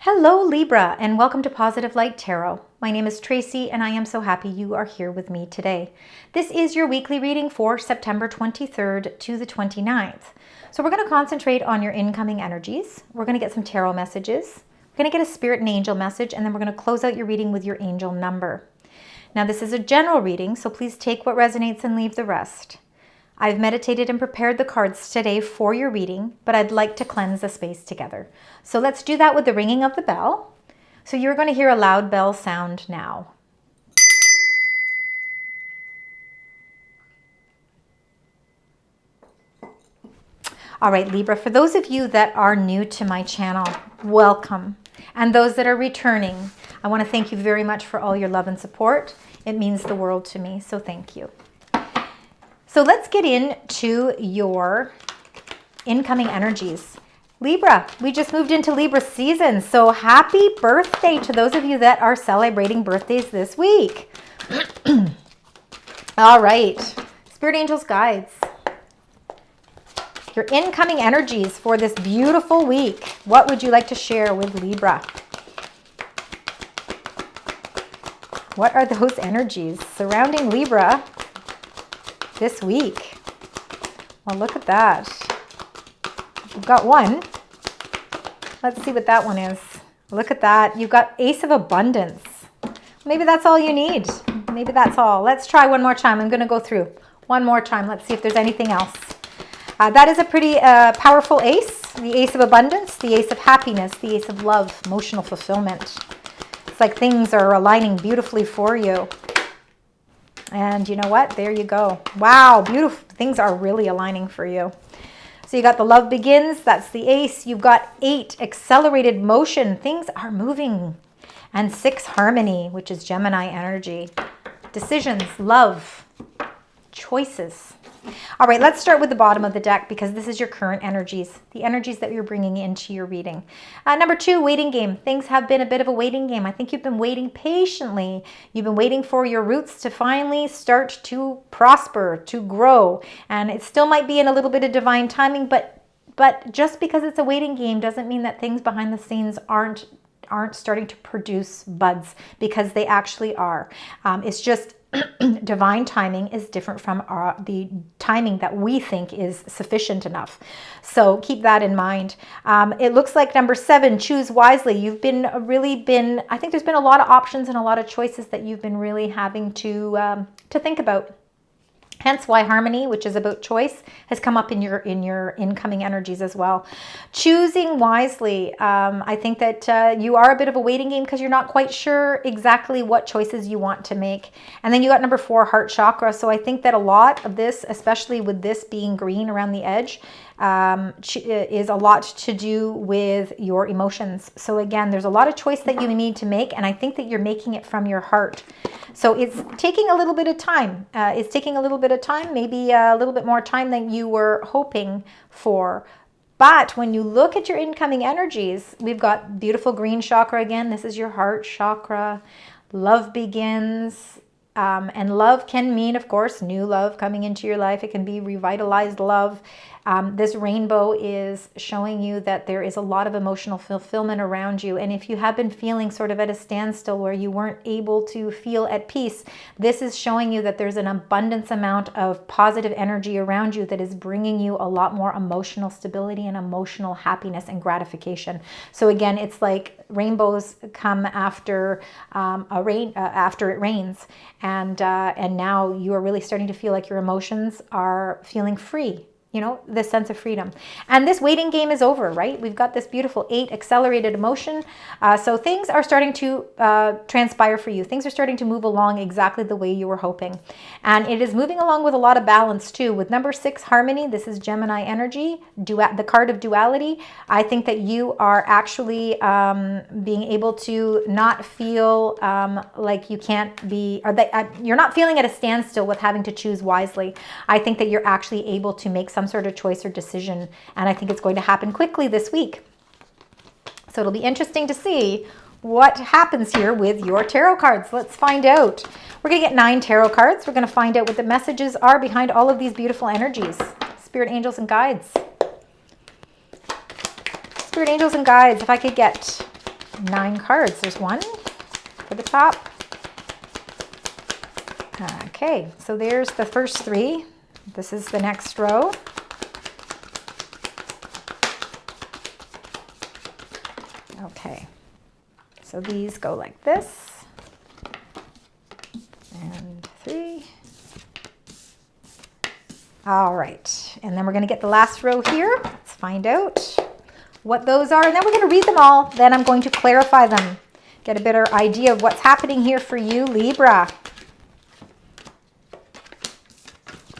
Hello Libra, and welcome to Positive Light Tarot. My name is Tracy and I am so happy you are here with me today. This is your weekly reading for September 23rd to the 29th. So we're going to concentrate on your incoming energies. We're going to get some tarot messages. We're going to get a spirit and angel message, and then we're going to close out your reading with your angel number. Now this is a general reading, so please take what resonates and leave the rest. I've meditated and prepared the cards today for your reading, but I'd like to cleanse the space together. So let's do that with the ringing of the bell. So you're going to hear a loud bell sound now. All right, Libra, for those of you that are new to my channel, welcome. And those that are returning, I want to thank you very much for all your love and support. It means the world to me, so thank you. So let's get into your incoming energies. Libra, we just moved into Libra season, so happy birthday to those of you that are celebrating birthdays this week. All right, Spirit Angels, Guides. Your incoming energies for this beautiful week. What would you like to share with Libra? What are those energies surrounding Libra this week? Well, look at that. We've got one. Let's see what that one is. Look at that. You've got Ace of Abundance. Maybe that's all you need. Maybe that's all. Let's try one more time. I'm going to go through one more time. Let's see if there's anything else. That is a pretty powerful ace. The Ace of Abundance, the Ace of Happiness, the Ace of Love, emotional fulfillment. It's like things are aligning beautifully for you. And you know what? There you go. Wow, beautiful. Things are really aligning for you. So you got the Love Begins. That's the Ace. You've got 8, Accelerated Motion. Things are moving. And 6, Harmony, which is Gemini energy. Decisions, love, choices. All right, let's start with the bottom of the deck because this is your current energies, the energies that you're bringing into your reading. Number 2, waiting game. Things have been a bit of a waiting game. I think you've been waiting patiently. You've been waiting for your roots to finally start to prosper, to grow. And it still might be in a little bit of divine timing, but just because it's a waiting game doesn't mean that things behind the scenes aren't starting to produce buds, because they actually are. It's just divine timing is different from the timing that we think is sufficient enough. So keep that in mind. It looks like number 7, choose wisely. You've I think there's been a lot of options and a lot of choices that you've been really having to think about. Hence why Harmony, which is about choice, has come up in your incoming energies as well. Choosing wisely. I think that you are a bit of a waiting game because you're not quite sure exactly what choices you want to make. And then you got number 4, Heart Chakra. So I think that a lot of this, especially with this being green around the edge, is a lot to do with your emotions. So again, there's a lot of choice that you need to make, and I think that you're making it from your heart. So it's taking a little bit of time. Maybe a little bit more time than you were hoping for. But when you look at your incoming energies, we've got beautiful green chakra again. This is your heart chakra. Love begins. And love can mean, of course, new love coming into your life. It can be revitalized love. This rainbow is showing you that there is a lot of emotional fulfillment around you. And if you have been feeling sort of at a standstill where you weren't able to feel at peace, this is showing you that there's an abundance amount of positive energy around you that is bringing you a lot more emotional stability and emotional happiness and gratification. So again, it's like rainbows come after after it rains. And now you are really starting to feel like your emotions are feeling free. You know, this sense of freedom. And this waiting game is over, right? We've got this beautiful 8, Accelerated Emotion. So things are starting to transpire for you. Things are starting to move along exactly the way you were hoping. And it is moving along with a lot of balance too. With number 6, Harmony, this is Gemini energy, the card of duality. I think that you are actually being able to not feel like you can't be, or that you're not feeling at a standstill with having to choose wisely. I think that you're actually able to make some sort of choice or decision, and I think it's going to happen quickly this week. So it'll be interesting to see what happens here with your tarot cards. Let's find out. We're going to get 9 tarot cards. We're going to find out what the messages are behind all of these beautiful energies. Spirit angels and guides. Spirit angels and guides, if I could get 9 cards. There's one for the top. Okay, so there's the first 3. This is the next row. Okay, so these go like this. And 3. All right, and then we're going to get the last row here. Let's find out what those are, and then we're going to read them all. Then I'm going to clarify them, get a better idea of what's happening here for you, Libra.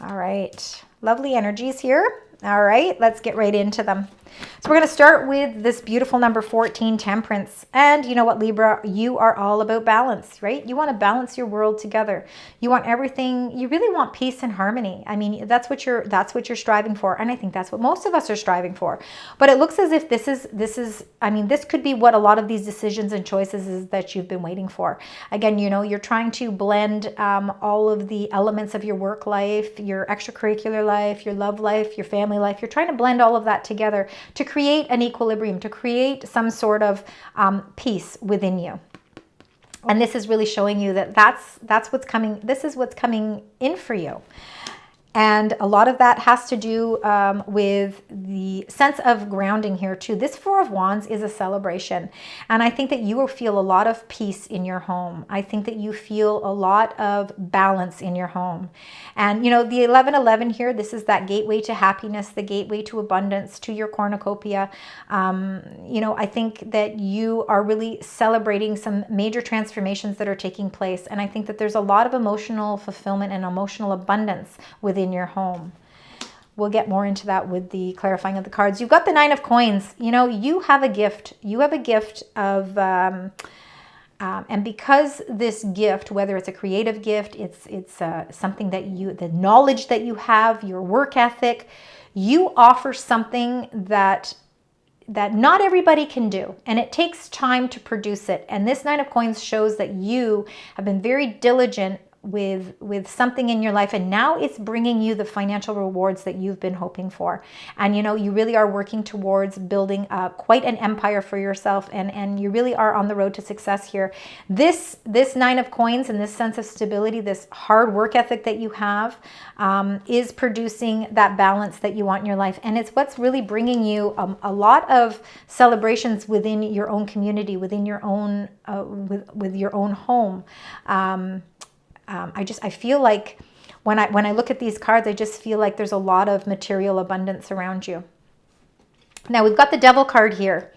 All right, lovely energies here. All right, let's get right into them. So we're going to start with this beautiful number 14, Temperance. And you know what, Libra, you are all about balance, right? You want to balance your world together. You want everything, you really want peace and harmony. I mean, that's what you're striving for. And I think that's what most of us are striving for. But it looks as if this is, I mean, this could be what a lot of these decisions and choices is that you've been waiting for. Again, you know, you're trying to blend all of the elements of your work life, your extracurricular life, your love life, your family life. You're trying to blend all of that together to create an equilibrium, to create some sort of peace within you. And this is really showing you that that's what's coming. This is what's coming in for you. And a lot of that has to do with the sense of grounding here too. This 4 of Wands is a celebration. And I think that you will feel a lot of peace in your home. I think that you feel a lot of balance in your home. And you know, the 1111 here, this is that gateway to happiness, the gateway to abundance, to your cornucopia. You know, I think that you are really celebrating some major transformations that are taking place. And I think that there's a lot of emotional fulfillment and emotional abundance within your home. We'll get more into that with the clarifying of the cards. You've got the 9 of Coins. You know, you have a gift. You have a gift of, and because this gift, whether it's a creative gift, it's something that the knowledge that you have, your work ethic, you offer something that not everybody can do, and it takes time to produce it. And this 9 of Coins shows that you have been very diligent with something in your life, and now it's bringing you the financial rewards that you've been hoping for. And you know, you really are working towards building quite an empire for yourself, and you really are on the road to success here. This 9 of Coins and this sense of stability, this hard work ethic that you have, is producing that balance that you want in your life. And it's what's really bringing you a lot of celebrations within your own community, within your own with your own home. I feel like when I look at these cards, I just feel like there's a lot of material abundance around you. Now we've got the Devil card here.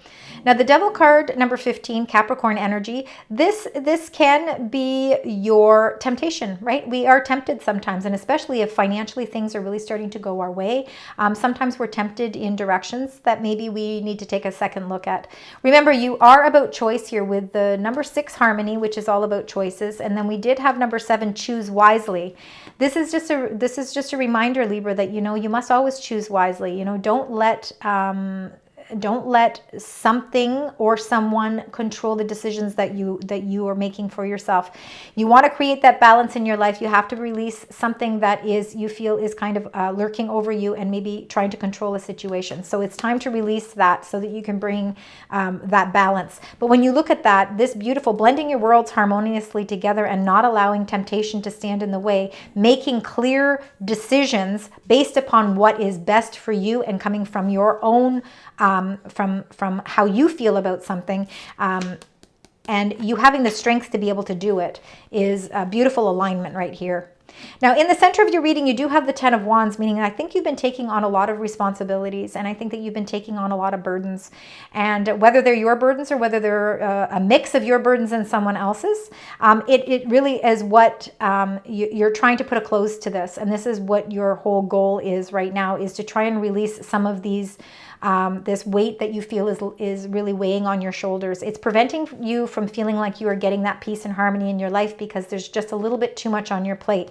Now the Devil card, number 15, Capricorn energy, this can be your temptation, right? We are tempted sometimes, and especially if financially things are really starting to go our way. Sometimes we're tempted in directions that maybe we need to take a second look at. Remember, you are about choice here with the number 6, Harmony, which is all about choices. And then we did have number 7, Choose Wisely. This is just a reminder, Libra, that, you know, you must always choose wisely. You know, don't let something or someone control the decisions that you are making for yourself. You want to create that balance in your life. You have to release something that you feel is kind of lurking over you and maybe trying to control a situation. So it's time to release that so that you can bring that balance. But when you look at that, this beautiful blending your worlds harmoniously together and not allowing temptation to stand in the way, making clear decisions based upon what is best for you and coming from your own from how you feel about something, and you having the strength to be able to do it is a beautiful alignment right here. Now, in the center of your reading, you do have the 10 of Wands, meaning I think you've been taking on a lot of responsibilities, and I think that you've been taking on a lot of burdens. And whether they're your burdens or whether they're a mix of your burdens and someone else's, it really is what you're trying to put a close to this. And this is what your whole goal is right now, is to try and release some of these this weight that you feel is really weighing on your shoulders. It's preventing you from feeling like you are getting that peace and harmony in your life because there's just a little bit too much on your plate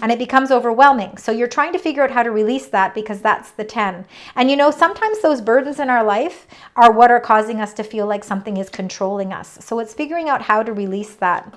and it becomes overwhelming. So you're trying to figure out how to release that because that's the 10. And you know, sometimes those burdens in our life are what are causing us to feel like something is controlling us. So it's figuring out how to release that.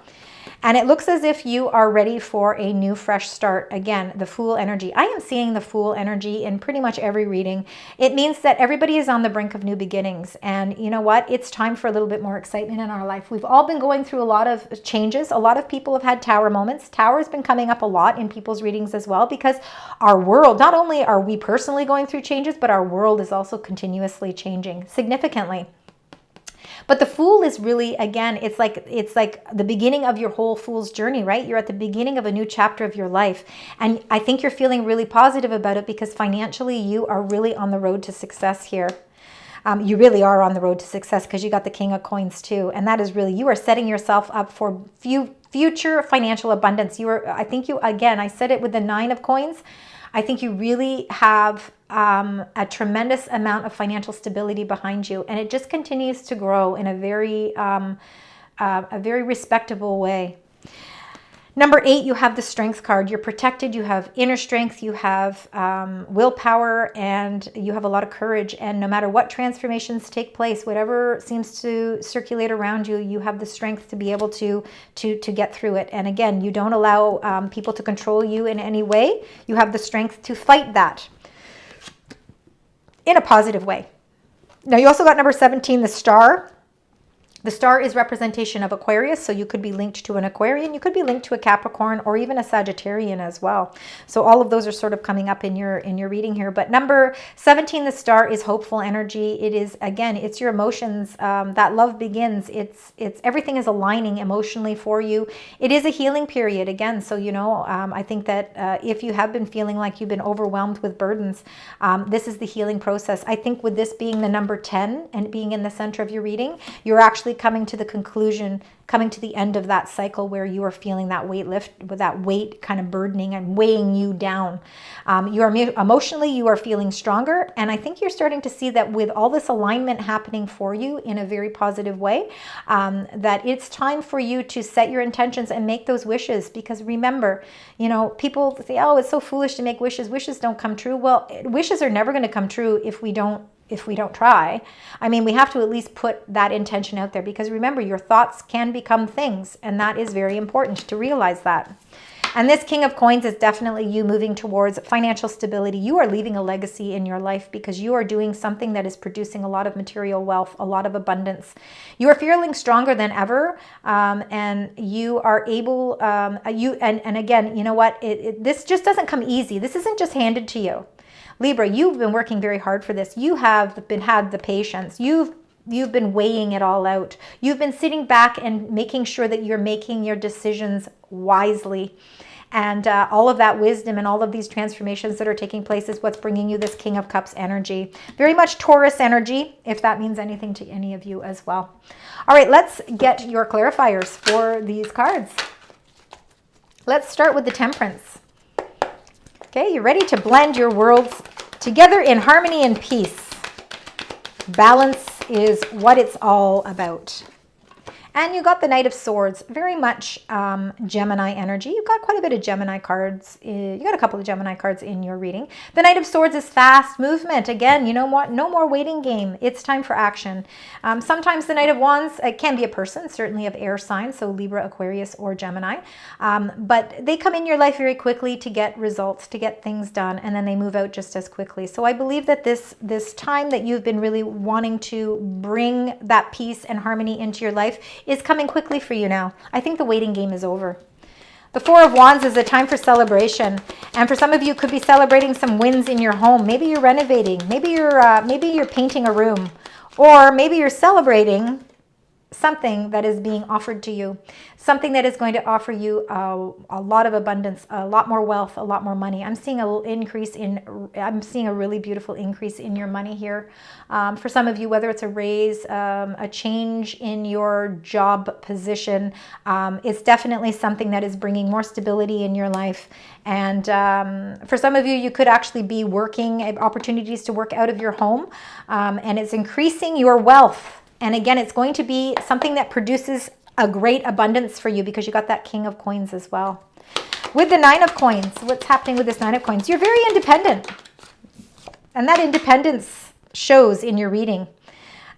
And it looks as if you are ready for a new, fresh start. Again, the Fool energy. I am seeing the Fool energy in pretty much every reading. It means that everybody is on the brink of new beginnings. And you know what? It's time for a little bit more excitement in our life. We've all been going through a lot of changes. A lot of people have had Tower moments. Tower has been coming up a lot in people's readings as well, because our world, not only are we personally going through changes, but our world is also continuously changing significantly. But the Fool is really, again, it's like the beginning of your whole Fool's journey, right? You're at the beginning of a new chapter of your life. And I think you're feeling really positive about it, because financially you are really on the road to success here. You really are on the road to success, because you got the King of Coins too. And that is really, you are setting yourself up for future financial abundance. I think you, again, I said it with the Nine of Coins. I think you really have a tremendous amount of financial stability behind you, and it just continues to grow in a very respectable way. Number 8, you have the Strength card. You're protected. You have inner strength. You have willpower, and you have a lot of courage. And no matter what transformations take place, whatever seems to circulate around you, you have the strength to be able to get through it. And again, you don't allow people to control you in any way. You have the strength to fight that in a positive way. Now, you also got number 17, the Star. The Star is representation of Aquarius, so you could be linked to an Aquarian, you could be linked to a Capricorn, or even a Sagittarian as well. So all of those are sort of coming up in your reading here. But number 17, the Star, is hopeful energy. It is, again, it's your emotions. That love begins. It's everything is aligning emotionally for you. It is a healing period again. So I think that if you have been feeling like you've been overwhelmed with burdens, this is the healing process. I think with this being the number 10 and being in the center of your reading, you're actually coming to the conclusion, coming to the end of that cycle where you are feeling that weight lift, with that weight kind of burdening and weighing you down. You are emotionally, you are feeling stronger. And I think you're starting to see that with all this alignment happening for you in a very positive way, that it's time for you to set your intentions and make those wishes. Because remember, people say, oh, it's so foolish to make wishes. Wishes don't come true. Well, wishes are never going to come true if we don't try. I mean, we have to at least put that intention out there, because remember, your thoughts can become things, and that is very important to realize that. And this King of Coins is definitely you moving towards financial stability. You are leaving a legacy in your life, because you are doing something that is producing a lot of material wealth, a lot of abundance. You are feeling stronger than ever, and you are able, and again, you know what? This just doesn't come easy. This isn't just handed to you. Libra, you've been working very hard for this. You have had the patience. You've been weighing it all out. You've been sitting back and making sure that you're making your decisions wisely. And all of that wisdom and all of these transformations that are taking place is what's bringing you this King of Cups energy. Very much Taurus energy, if that means anything to any of you as well. All right, let's get your clarifiers for these cards. Let's start with the Temperance. Okay, you're ready to blend your worlds together in harmony and peace. Balance is what it's all about. And you got the Knight of Swords, very much Gemini energy. You've got quite a bit of Gemini cards. You got a couple of Gemini cards in your reading. The Knight of Swords is fast movement. Again, you know what? No more waiting game. It's time for action. Sometimes the Knight of Wands, it can be a person, certainly of air signs, so Libra, Aquarius, or Gemini. But they come in your life very quickly to get results, to get things done, and then they move out just as quickly. So I believe that this time that you've been really wanting to bring that peace and harmony into your life is coming quickly for you now. I think the waiting game is over. The Four of Wands is a time for celebration, and for some of you, could be celebrating some wins in your home. Maybe you're renovating. Maybe you're painting a room, or maybe you're celebrating something that is being offered to you, something that is going to offer you a lot of abundance, a lot more wealth, a lot more money. I'm seeing I'm seeing a really beautiful increase in your money here. For some of you, whether it's a raise, a change in your job position, it's definitely something that is bringing more stability in your life. And for some of you, you could actually be working, opportunities to work out of your home, and it's increasing your wealth. And again, it's going to be something that produces a great abundance for you, because you got that King of Coins as well. With the Nine of Coins, what's happening with this Nine of Coins? You're very independent. And that independence shows in your reading.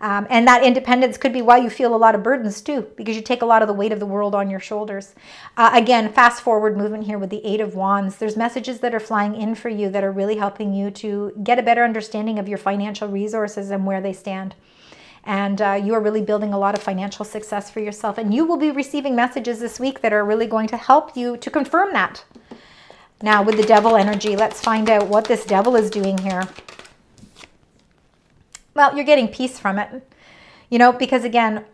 And that independence could be why you feel a lot of burdens too, because you take a lot of the weight of the world on your shoulders. Again, fast forward movement here with the Eight of Wands. There's messages that are flying in for you that are really helping you to get a better understanding of your financial resources and where they stand. And you are really building a lot of financial success for yourself. And you will be receiving messages this week that are really going to help you to confirm that. Now with the Devil energy, let's find out what this Devil is doing here. Well, you're getting peace from it, because again,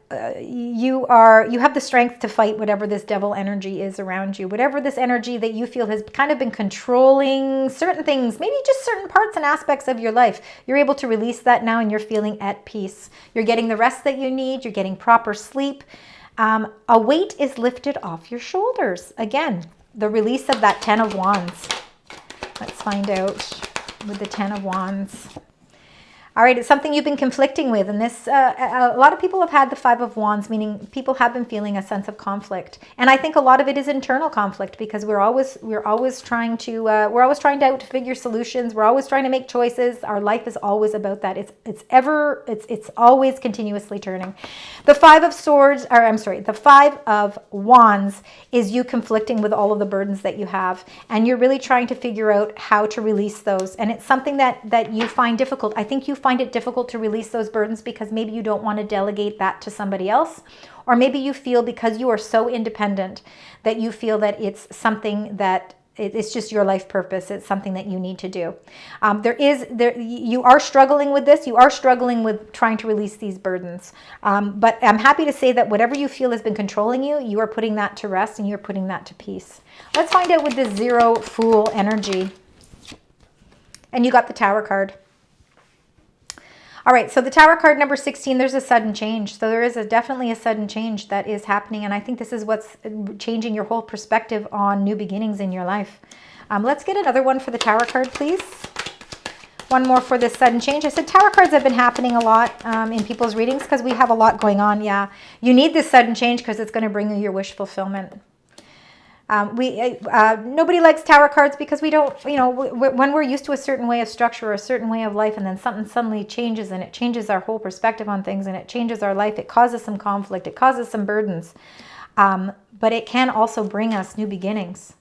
you have the strength to fight whatever this Devil energy is around you, whatever this energy that you feel has kind of been controlling certain things, maybe just certain parts and aspects of your life. You're able to release that now and you're feeling at peace. You're getting the rest that you need. You're getting proper sleep. A weight is lifted off your shoulders. Again, the release of that Ten of Wands. Let's find out with the Ten of Wands. All right, it's something you've been conflicting with. And this, a lot of people have had the Five of Wands, meaning people have been feeling a sense of conflict. And I think a lot of it is internal conflict because we're always trying to figure solutions. We're always trying to make choices. Our life is always about that. It's always continuously turning. The Five of Wands is you conflicting with all of the burdens that you have. And you're really trying to figure out how to release those. And it's something that you find difficult. I think you find it difficult to release those burdens because maybe you don't want to delegate that to somebody else, or maybe you feel because you are so independent that you feel that it's something that it's just your life purpose. It's something that you need to do. You are struggling with this. You are struggling with trying to release these burdens. But I'm happy to say that whatever you feel has been controlling you, you are putting that to rest and you're putting that to peace. Let's find out with the Zero Fool energy. And you got the Tower card. All right, so the Tower card number 16, there's a sudden change. So there is definitely a sudden change that is happening. And I think this is what's changing your whole perspective on new beginnings in your life. Let's get another one for the Tower card, please. One more for this sudden change. I said Tower cards have been happening a lot in people's readings because we have a lot going on. Yeah, you need this sudden change because it's going to bring you your wish fulfillment. Nobody likes Tower cards because we don't, when we're used to a certain way of structure or a certain way of life and then something suddenly changes and it changes our whole perspective on things and it changes our life, it causes some conflict, it causes some burdens, but it can also bring us new beginnings.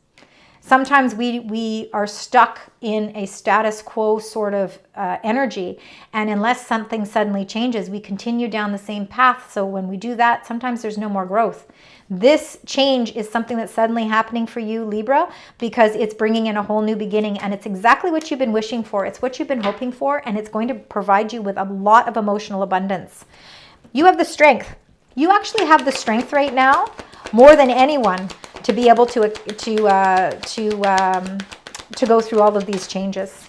Sometimes we are stuck in a status quo sort of energy, and unless something suddenly changes, we continue down the same path. So when we do that, sometimes there's no more growth. This change is something that's suddenly happening for you, Libra, because it's bringing in a whole new beginning, and it's exactly what you've been wishing for. It's what you've been hoping for, and it's going to provide you with a lot of emotional abundance. You have the strength. You actually have the strength right now, more than anyone, to be able to go through all of these changes.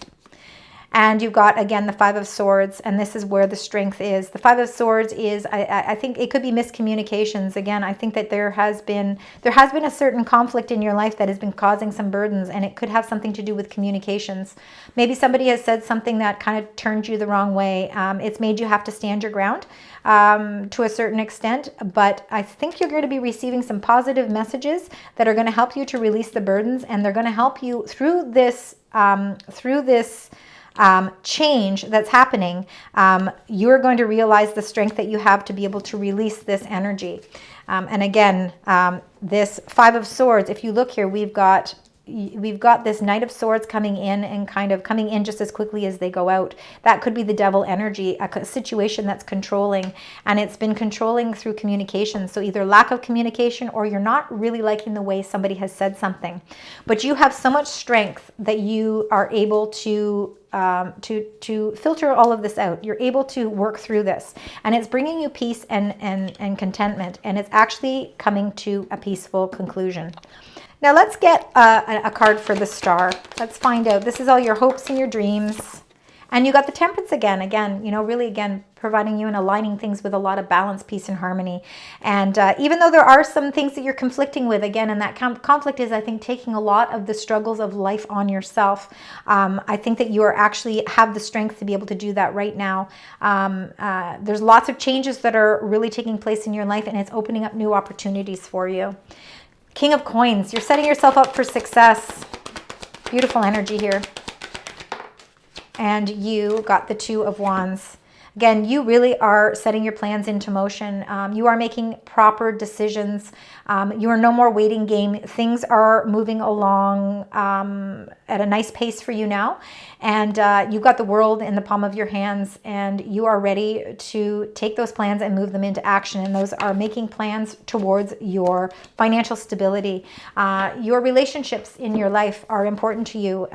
And you've got, again, the Five of Swords, and this is where the strength is. The Five of Swords is, I think it could be miscommunications. Again, I think that there has been a certain conflict in your life that has been causing some burdens, and it could have something to do with communications. Maybe somebody has said something that kind of turned you the wrong way. It's made you have to stand your ground to a certain extent, but I think you're going to be receiving some positive messages that are going to help you to release the burdens, and they're going to help you through this change that's happening. You're going to realize the strength that you have to be able to release this energy. And again, this Five of Swords, if you look here, we've got this Knight of Swords coming in and kind of coming in just as quickly as they go out. That could be the Devil energy, a situation that's controlling, and it's been controlling through communication. So either lack of communication or you're not really liking the way somebody has said something. But you have so much strength that you are able to filter all of this out. You're able to work through this, and it's bringing you peace and contentment, and it's actually coming to a peaceful conclusion. Now let's get a card for the Star. Let's find out. This is all your hopes and your dreams. And you got the Temperance again, really providing you and aligning things with a lot of balance, peace, and harmony. And even though there are some things that you're conflicting with, again, and that conflict is, I think, taking a lot of the struggles of life on yourself. I think that you are actually have the strength to be able to do that right now. There's lots of changes that are really taking place in your life, and it's opening up new opportunities for you. King of Coins, you're setting yourself up for success. Beautiful energy here. And you got the Two of Wands. Again, you really are setting your plans into motion. You are making proper decisions. You are no more waiting game. Things are moving along at a nice pace for you now. And you've got the world in the palm of your hands, and you are ready to take those plans and move them into action. And those are making plans towards your financial stability. Your relationships in your life are important to you.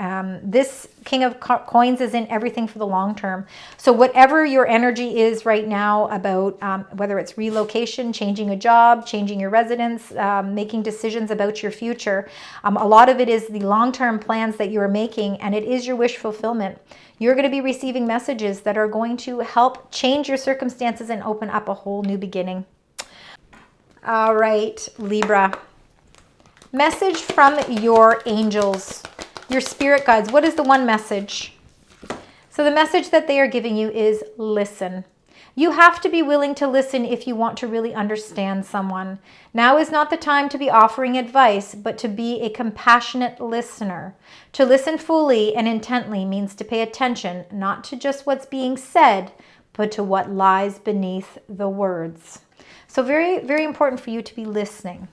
This King of Coins is in everything for the long term. So whatever your energy is right now about whether it's relocation, changing a job, changing your residence, making decisions about your future, a lot of it is the long-term plans that you are making, and it is your wish fulfillment. You're going to be receiving messages that are going to help change your circumstances and open up a whole new beginning. All right, Libra. Message from your angels, your spirit guides. What is the one message? So the message that they are giving you is listen. You have to be willing to listen if you want to really understand someone. Now is not the time to be offering advice, but to be a compassionate listener. To listen fully and intently means to pay attention, not to just what's being said, but to what lies beneath the words. So very, very important for you to be listening.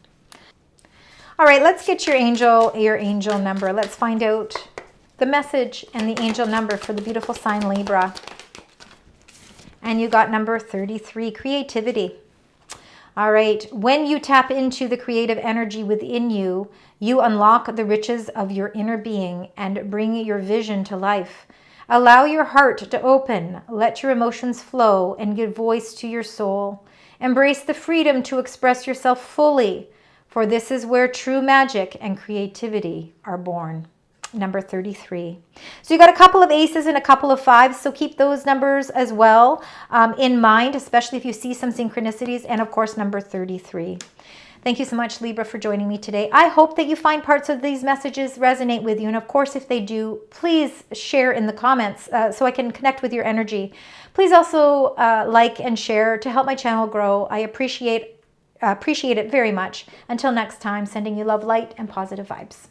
All right, let's get your angel number. Let's find out the message and the angel number for the beautiful sign Libra. And you got number 33, creativity. All right, when you tap into the creative energy within you, you unlock the riches of your inner being and bring your vision to life. Allow your heart to open, let your emotions flow, and give voice to your soul. Embrace the freedom to express yourself fully, for this is where true magic and creativity are born. Number 33. So you got a couple of aces and a couple of fives, so keep those numbers as well in mind, especially if you see some synchronicities, and of course number 33. Thank you so much, Libra, for joining me today. I hope that you find parts of these messages resonate with you, and of course if they do, please share in the comments so I can connect with your energy. Please also like and share to help my channel grow. I appreciate it very much. Until next time, sending you love, light, and positive vibes.